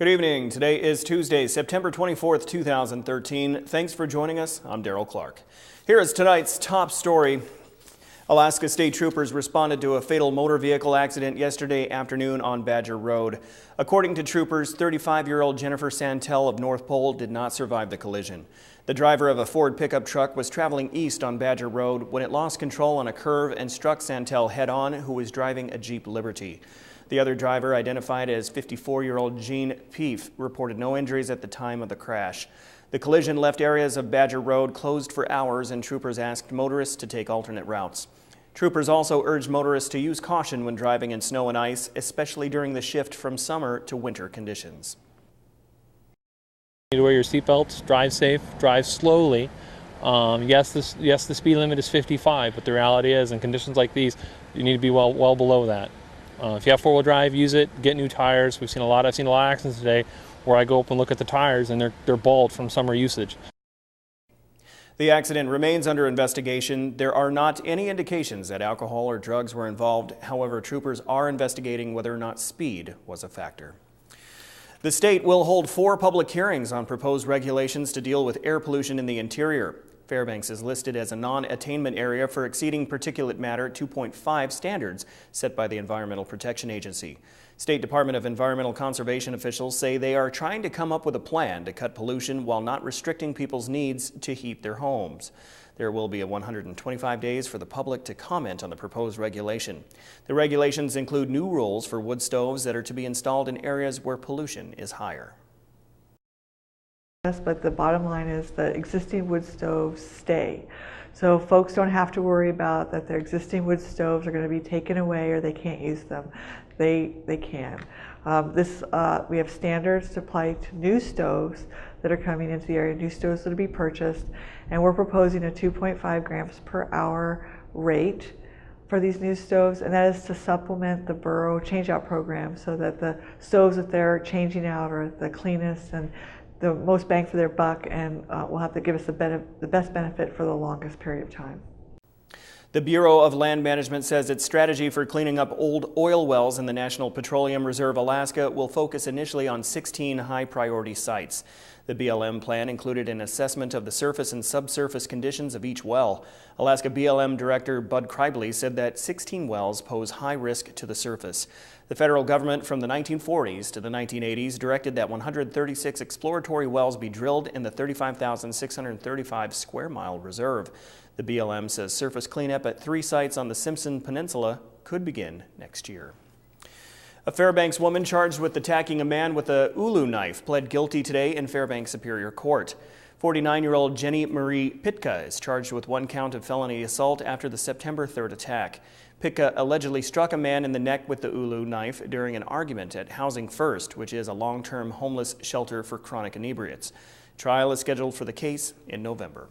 Good evening. Today is Tuesday, September 24th, 2013. Thanks for joining us. I'm Daryl Clark. Here is tonight's top story. Alaska State Troopers responded to a fatal motor vehicle accident yesterday afternoon on Badger Road. According to troopers, 35-year-old Jennifer Santel of North Pole did not survive the collision. The driver of a Ford pickup truck was traveling east on Badger Road when it lost control on a curve and struck Santel head-on, who was driving a Jeep Liberty. The other driver, identified as 54-year-old Jean Peef, reported no injuries at the time of the crash. The collision left areas of Badger Road closed for hours, and troopers asked motorists to take alternate routes. Troopers also urged motorists to use caution when driving in snow and ice, especially during the shift from summer to winter conditions. You need to wear your seatbelts, drive safe, drive slowly. Yes, the speed limit is 55, but the reality is, in conditions like these, you need to be well below that. If you have four-wheel drive, use it. Get new tires. I've seen a lot of accidents today where I go up and look at the tires and they're bald from summer usage. The accident remains under investigation. There are not any indications that alcohol or drugs were involved. However, troopers are investigating whether or not speed was a factor. The state will hold 4 public hearings on proposed regulations to deal with air pollution in the interior. Fairbanks is listed as a non-attainment area for exceeding particulate matter 2.5 standards set by the Environmental Protection Agency. State Department of Environmental Conservation officials say they are trying to come up with a plan to cut pollution while not restricting people's needs to heat their homes. There will be a 125 days for the public to comment on the proposed regulation. The regulations include new rules for wood stoves that are to be installed in areas where pollution is higher. But the bottom line is the existing wood stoves stay. So folks don't have to worry about that their existing wood stoves are going to be taken away or they can't use them. They can. We have standards to apply to new stoves that are coming into the area, new stoves that will be purchased, and we're proposing a 2.5 grams per hour rate for these new stoves, and that is to supplement the borough change-out program so that the stoves that they're changing out are the cleanest and the most bang for their buck, and will have to give us the best benefit for the longest period of time. The Bureau of Land Management says its strategy for cleaning up old oil wells in the National Petroleum Reserve Alaska will focus initially on 16 high-priority sites. The BLM plan included an assessment of the surface and subsurface conditions of each well. Alaska BLM Director Bud Kribley said that 16 wells pose high risk to the surface. The federal government from the 1940s to the 1980s directed that 136 exploratory wells be drilled in the 35,635 square mile reserve. The BLM says surface cleanup at 3 sites on the Simpson Peninsula could begin next year. A Fairbanks woman charged with attacking a man with a ulu knife pled guilty today in Fairbanks Superior Court. 49-year-old Jenny Marie Pitka is charged with 1 count of felony assault after the September 3rd attack. Pitka allegedly struck a man in the neck with the ulu knife during an argument at Housing First, which is a long-term homeless shelter for chronic inebriates. Trial is scheduled for the case in November.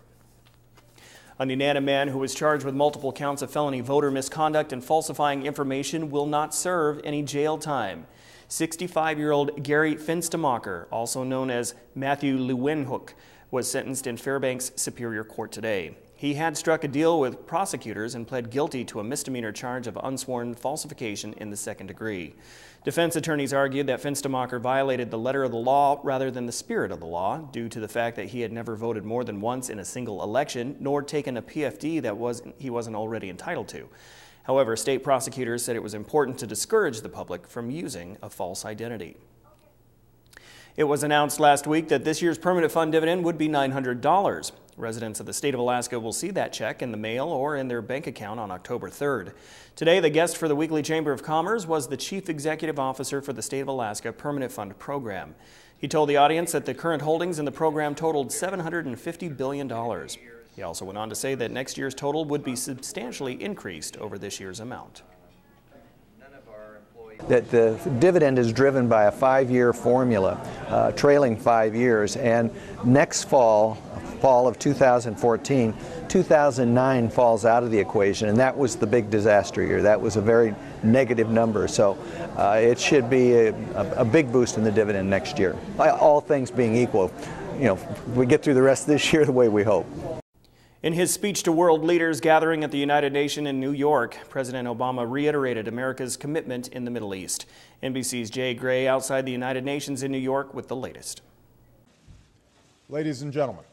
A Nenana man who was charged with multiple counts of felony voter misconduct and falsifying information will not serve any jail time. 65-year-old Gary Finstamacher, also known as Matthew Leeuwenhoek, was sentenced in Fairbanks Superior Court today. He had struck a deal with prosecutors and pled guilty to a misdemeanor charge of unsworn falsification in the 2nd degree. Defense attorneys argued that Finstamacher violated the letter of the law rather than the spirit of the law due to the fact that he had never voted more than once in a single election, nor taken a PFD that he wasn't already entitled to. However, state prosecutors said it was important to discourage the public from using a false identity. It was announced last week that this year's permanent fund dividend would be $900. Residents of the state of Alaska will see that check in the mail or in their bank account on October 3rd. Today, the guest for the weekly Chamber of Commerce was the Chief Executive Officer for the State of Alaska Permanent Fund Program. He told the audience that the current holdings in the program totaled $750 billion. He also went on to say that next year's total would be substantially increased over this year's amount. That the dividend is driven by a 5-year formula, trailing 5 years, and next fall of 2014, 2009 falls out of the equation, and that was the big disaster year. That was a very negative number, so it should be a big boost in the dividend next year. All things being equal, we get through the rest of this year the way we hope. In his speech to world leaders gathering at the United Nations in New York, President Obama reiterated America's commitment in the Middle East. NBC's Jay Gray outside the United Nations in New York with the latest. Ladies and gentlemen,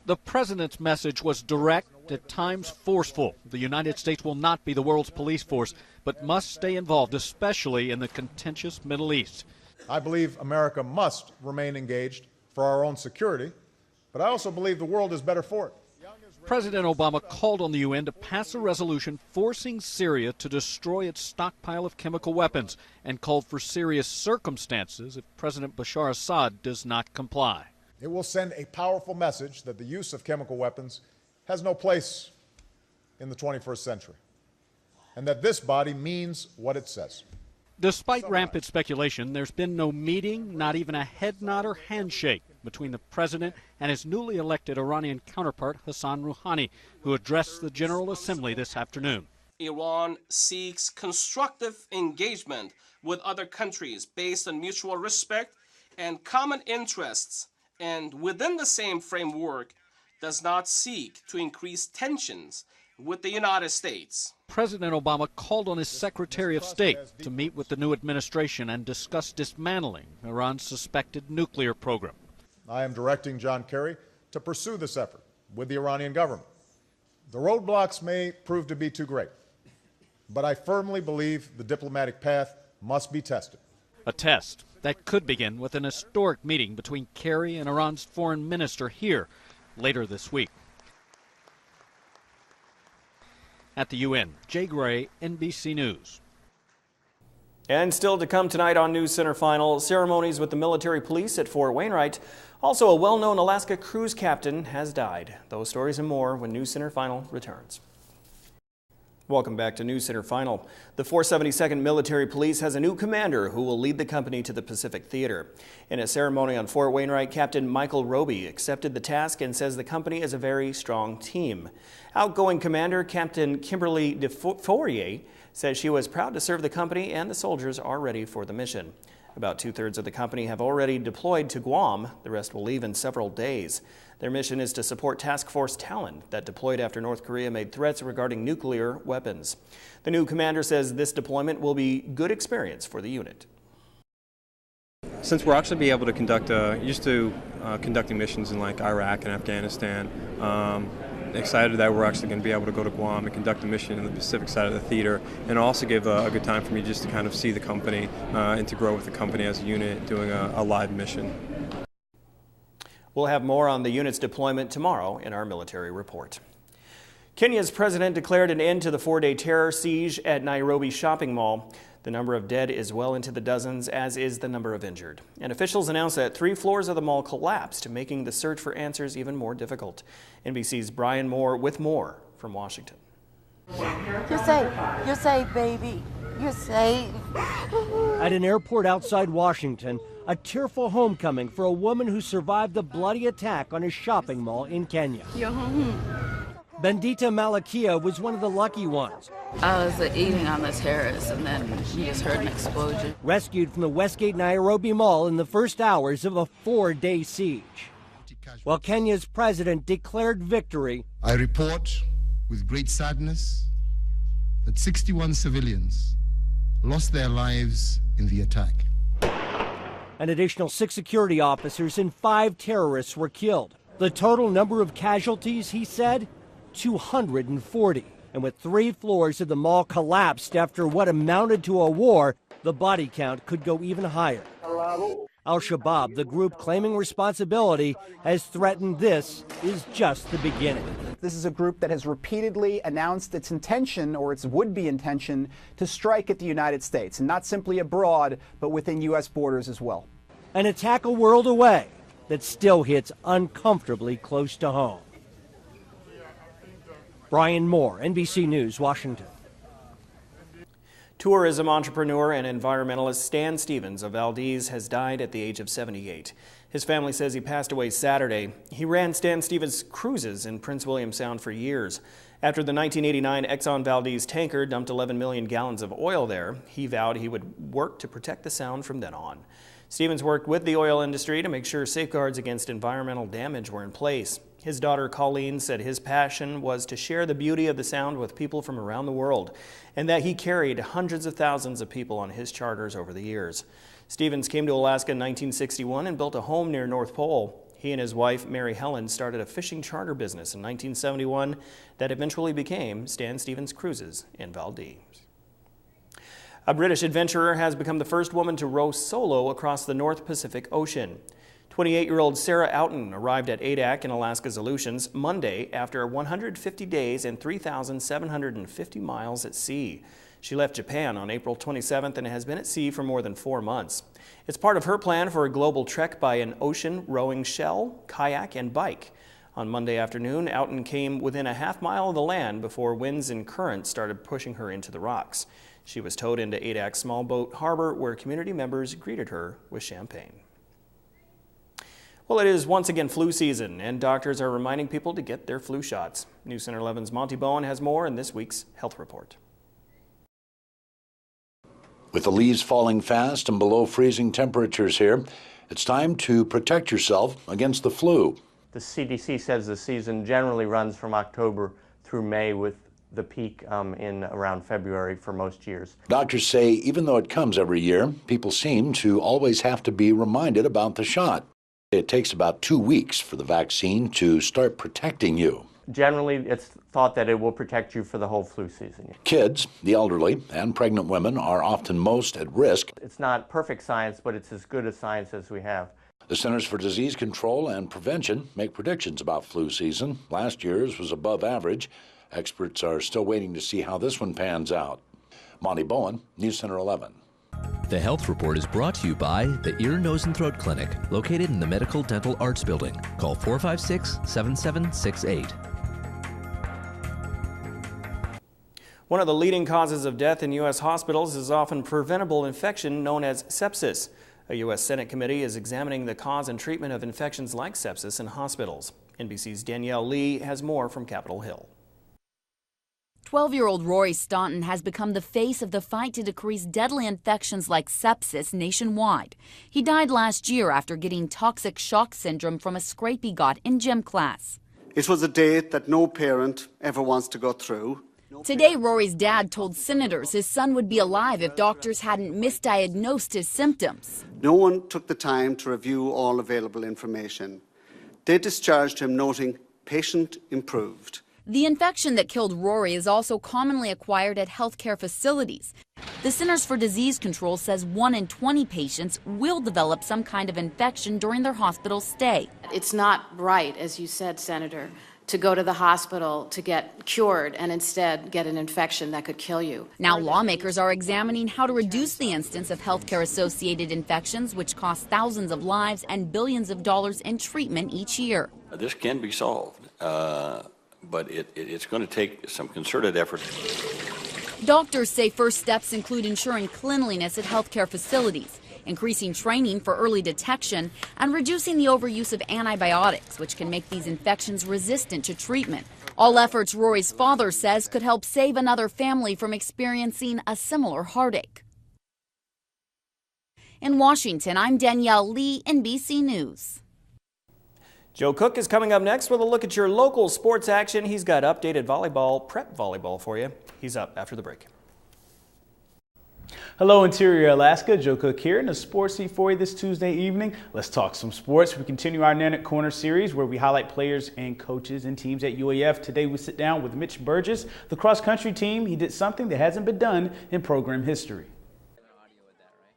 the president's message was direct, at times forceful. The United States will not be the world's police force, but must stay involved, especially in the contentious Middle East. I believe America must remain engaged for our own security, but I also believe the world is better for it. President Obama called on the UN to pass a resolution forcing Syria to destroy its stockpile of chemical weapons and called for serious circumstances if President Bashar Assad does not comply. It will send a powerful message that the use of chemical weapons has no place in the 21st century, and that this body means what it says. Despite rampant speculation, there's been no meeting, not even a head nod or handshake between the president and his newly elected Iranian counterpart, Hassan Rouhani, who addressed the General Assembly this afternoon. Iran seeks constructive engagement with other countries based on mutual respect and common interests, and within the same framework does not seek to increase tensions with the United States. President Obama called on his Secretary of State to meet with the new administration and discuss dismantling Iran's suspected nuclear program. I am directing John Kerry to pursue this effort with the Iranian government. The roadblocks may prove to be too great, but I firmly believe the diplomatic path must be tested. A test that could begin with an historic meeting between Kerry and Iran's foreign minister here later this week. At the UN, Jay Gray, NBC News. And still to come tonight on News Center Final, ceremonies with the military police at Fort Wainwright. Also, a well-known Alaska cruise captain has died. Those stories and more when News Center Final returns. Welcome back to News Center Final. The 472nd Military Police has a new commander who will lead the company to the Pacific Theater. In a ceremony on Fort Wainwright, Captain Michael Roby accepted the task and says the company is a very strong team. Outgoing Commander Captain Kimberly DeFourier says she was proud to serve the company and the soldiers are ready for the mission. About 2/3 of the company have already deployed to Guam. The rest will leave in several days. Their mission is to support Task Force Talon that deployed after North Korea made threats regarding nuclear weapons. The new commander says this deployment will be good experience for the unit. Since we'll actually be able to conduct, used to conducting missions in like Iraq and Afghanistan, excited that we're actually going to be able to go to Guam and conduct a mission in the Pacific side of the theater, and also give a good time for me just to kind of see the company and to grow with the company as a unit doing a live mission. We'll have more on the unit's deployment tomorrow in our military report. Kenya's president declared an end to the 4-day terror siege at Nairobi shopping mall. The number of dead is well into the dozens, as is the number of injured. And officials announced that 3 floors of the mall collapsed, making the search for answers even more difficult. NBC's Brian Moore with more from Washington. You're safe, baby. You're safe. At an airport outside Washington, a tearful homecoming for a woman who survived the bloody attack on a shopping mall in Kenya. You're home. Bendita Malakia was one of the lucky ones. I was eating on the terrace and then you just heard an explosion. Rescued from the Westgate Nairobi Mall in the first hours of a 4-day siege. While Kenya's president declared victory, I report with great sadness that 61 civilians lost their lives in the attack. An additional 6 security officers and 5 terrorists were killed. The total number of casualties, he said, 240. And with 3 floors of the mall collapsed after what amounted to a war, the body count could go even higher. Al-Shabaab, the group claiming responsibility, has threatened this is just the beginning. This is a group that has repeatedly announced its intention, or its would-be intention, to strike at the United States, and not simply abroad, but within U.S. borders as well. An attack a world away that still hits uncomfortably close to home. Brian Moore, NBC News, Washington. Tourism entrepreneur and environmentalist Stan Stevens of Valdez has died at the age of 78. His family says he passed away Saturday. He ran Stan Stevens Cruises in Prince William Sound for years. After the 1989 Exxon Valdez tanker dumped 11 million gallons of oil there, he vowed he would work to protect the Sound from then on. Stevens worked with the oil industry to make sure safeguards against environmental damage were in place. His daughter Colleen said his passion was to share the beauty of the sound with people from around the world, and that he carried hundreds of thousands of people on his charters over the years. Stevens came to Alaska in 1961 and built a home near North Pole. He and his wife, Mary Helen, started a fishing charter business in 1971 that eventually became Stan Stevens Cruises in Valdez. A British adventurer has become the first woman to row solo across the North Pacific Ocean. 28-year-old Sarah Outen arrived at Adak in Alaska's Aleutians Monday after 150 days and 3,750 miles at sea. She left Japan on April 27th and has been at sea for more than 4 months. It's part of her plan for a global trek by an ocean rowing shell, kayak, and bike. On Monday afternoon, Outen came within a half mile of the land before winds and currents started pushing her into the rocks. She was towed into Adak Small Boat Harbor, where community members greeted her with champagne. Well, it is once again flu season, and doctors are reminding people to get their flu shots. News Center 11's Monty Bowen has more in this week's Health Report. With the leaves falling fast and below freezing temperatures here, it's time to protect yourself against the flu. The CDC says the season generally runs from October through May, with the peak in around February for most years. Doctors say even though it comes every year, people seem to always have to be reminded about the shot. It takes about 2 weeks for the vaccine to start protecting you. Generally, it's thought that it will protect you for the whole flu season. Kids, the elderly, and pregnant women are often most at risk. It's not perfect science, but it's as good a science as we have. The Centers for Disease Control and Prevention make predictions about flu season. Last year's was above average. Experts are still waiting to see how this one pans out. Monty Bowen, News Center 11. The Health Report is brought to you by the Ear, Nose, and Throat Clinic, located in the Medical Dental Arts Building. Call 456-7768. One of the leading causes of death in U.S. hospitals is often preventable infection known as sepsis. A U.S. Senate committee is examining the cause and treatment of infections like sepsis in hospitals. NBC's Danielle Lee has more from Capitol Hill. 12-year-old Rory Staunton has become the face of the fight to decrease deadly infections like sepsis nationwide. He died last year after getting toxic shock syndrome from a scrape he got in gym class. It was a day that no parent ever wants to go through. Today, Rory's dad told senators his son would be alive if doctors hadn't misdiagnosed his symptoms. No one took the time to review all available information. They discharged him, noting patient improved. The infection that killed Rory is also commonly acquired at healthcare facilities. The Centers for Disease Control says 1 in 20 patients will develop some kind of infection during their hospital stay. It's not right, as you said, Senator, to go to the hospital to get cured and instead get an infection that could kill you. Now lawmakers are examining how to reduce the instance of healthcare-associated infections, which cost thousands of lives and billions of dollars in treatment each year. This can be solved. But it's going to take some concerted effort. Doctors say first steps include ensuring cleanliness at healthcare facilities, increasing training for early detection, and reducing the overuse of antibiotics, which can make these infections resistant to treatment. All efforts, Rory's father says, could help save another family from experiencing a similar heartache. In Washington, I'm Danielle Lee, NBC News. Joe Cook is coming up next with a look at your local sports action. He's got updated prep volleyball for you. He's up after the break. Hello, Interior Alaska. Joe Cook here in the Sports Seat for you this Tuesday evening. Let's talk some sports. We continue our Nannock Corner series where we highlight players and coaches and teams at UAF. Today we sit down with Mitch Burgess, the cross-country team. He did something that hasn't been done in program history.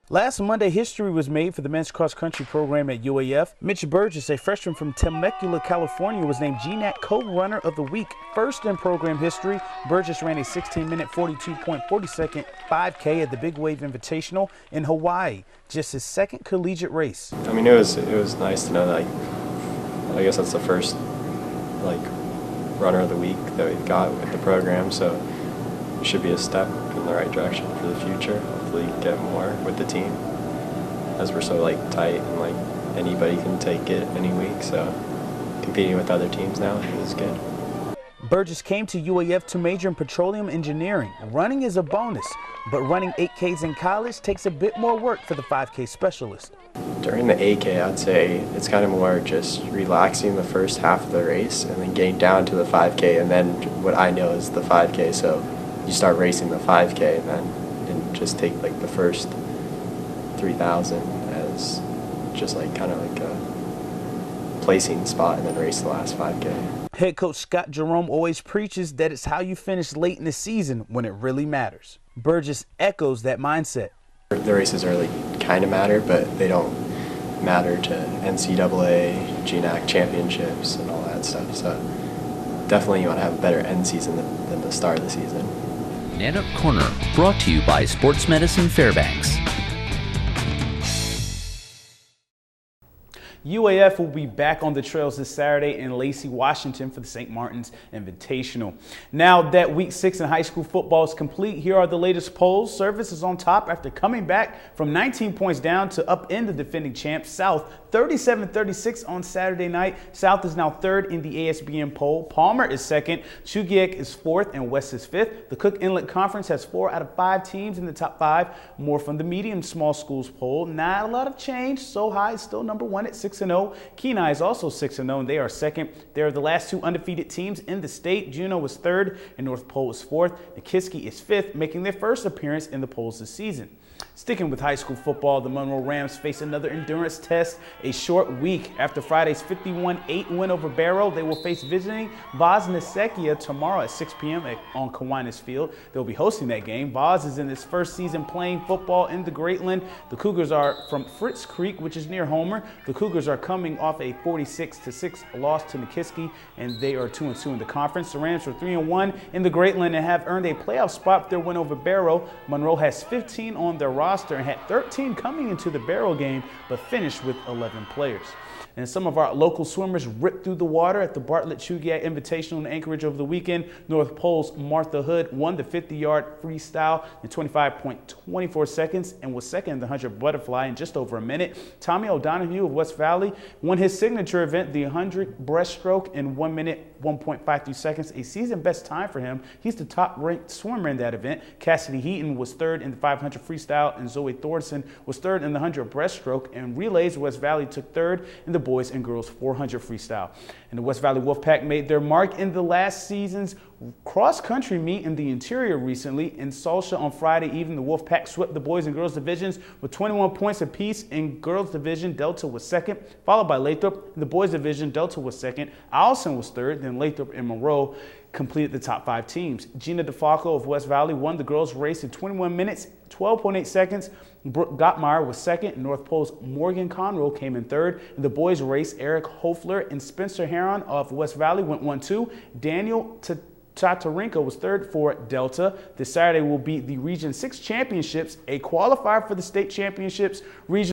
Last Monday, history was made for the men's cross-country program at UAF. Mitch Burgess, a freshman from Temecula, California, was named GNAC Co-Runner of the Week. First in program history, Burgess ran a 16-minute, 42.40-second 5K at the Big Wave Invitational in Hawaii, just his second collegiate race. I mean, it was nice to know that, I guess that's the first, runner of the week that we've got with the program, so it should be a step in the right direction for the future. Hopefully get more with the team, as we're so tight and anybody can take it any week, so competing with other teams now is good. Burgess came to UAF to major in petroleum engineering. Running is a bonus, but running 8Ks in college takes a bit more work for the 5K specialist. During the 8K, I'd say it's kind of more just relaxing the first half of the race and then getting down to the 5K, and then what I know is the 5K, so you start racing the 5K and just take like the first 3,000 as just like kind of like a placing spot and then race the last 5K. Head coach Scott Jerome always preaches that it's how you finish late in the season when it really matters. Burgess echoes that mindset. The races early kind of matter, but they don't matter to NCAA, GNAC championships and all that stuff. So definitely you want to have a better end season than the start of the season. Nanook Corner, brought to you by Sports Medicine Fairbanks. UAF will be back on the trails this Saturday in Lacey, Washington for the St. Martin's Invitational. Now that Week 6 in high school football is complete, here are the latest polls. Service is on top after coming back from 19 points down to upend the defending champs, South, 37-36 on Saturday night. South is now third in the ASBN poll. Palmer is second. Chugiak is fourth, and West is fifth. The Cook Inlet Conference has 4 out of 5 teams in the top 5. More from the medium small schools poll. Not a lot of change. So High is still number 1 at 6-0. Kenai is also 6-0, and they are second. They are the last 2 undefeated teams in the state. Juneau was third, and North Pole is fourth. Nikiski is fifth, making their first appearance in the polls this season. Sticking with high school football, the Monroe Rams face another endurance test a short week. After Friday's 51-8 win over Barrow, they will face visiting Vaz Nisekia tomorrow at 6 p.m. on Kiwanis Field. They'll be hosting that game. Vaz is in his first season playing football in the Greatland. The Cougars are from Fritz Creek, which is near Homer. The Cougars are coming off a 46-6 loss to Nikiski, and they are 2-2 in the conference. The Rams are 3-1 in the Greatland and have earned a playoff spot with their win over Barrow. Monroe has 15 on their roster and had 13 coming into the Barrow game, but finished with 11 players. And some of our local swimmers ripped through the water at the Bartlett Chugiak Invitational in Anchorage over the weekend. North Pole's Martha Hood won the 50-yard freestyle in 25.24 seconds and was second in the 100 butterfly in just over a minute. Tommy O'Donohue of West Valley won his signature event, the 100 breaststroke, in 1 minute, 1.53 seconds, a season best time for him. He's the top-ranked swimmer in that event. Cassidy Heaton was third in the 500 freestyle, and Zoe Thorson was third in the 100 breaststroke. And relays, West Valley took third in the boys and girls 400 freestyle. And the West Valley Wolfpack made their mark in the last season's cross-country meet in the interior recently. In Salsa on Friday evening, the Wolfpack swept the boys and girls divisions with 21 points apiece. In girls division, Delta was second, followed by Lathrop. In the boys division, Delta was second, Allison was third, then Lathrop and Monroe completed the top 5 teams. Gina DeFalco of West Valley won the girls' race in 21 minutes, 12.8 seconds. Brooke Gottmeyer was second, and North Pole's Morgan Conroe came in third. In the boys' race, Eric Hofler and Spencer Heron of West Valley went 1-2. Daniel Tatarenko was third for Delta. This Saturday will be the Region 6 Championships, a qualifier for the state championships. Region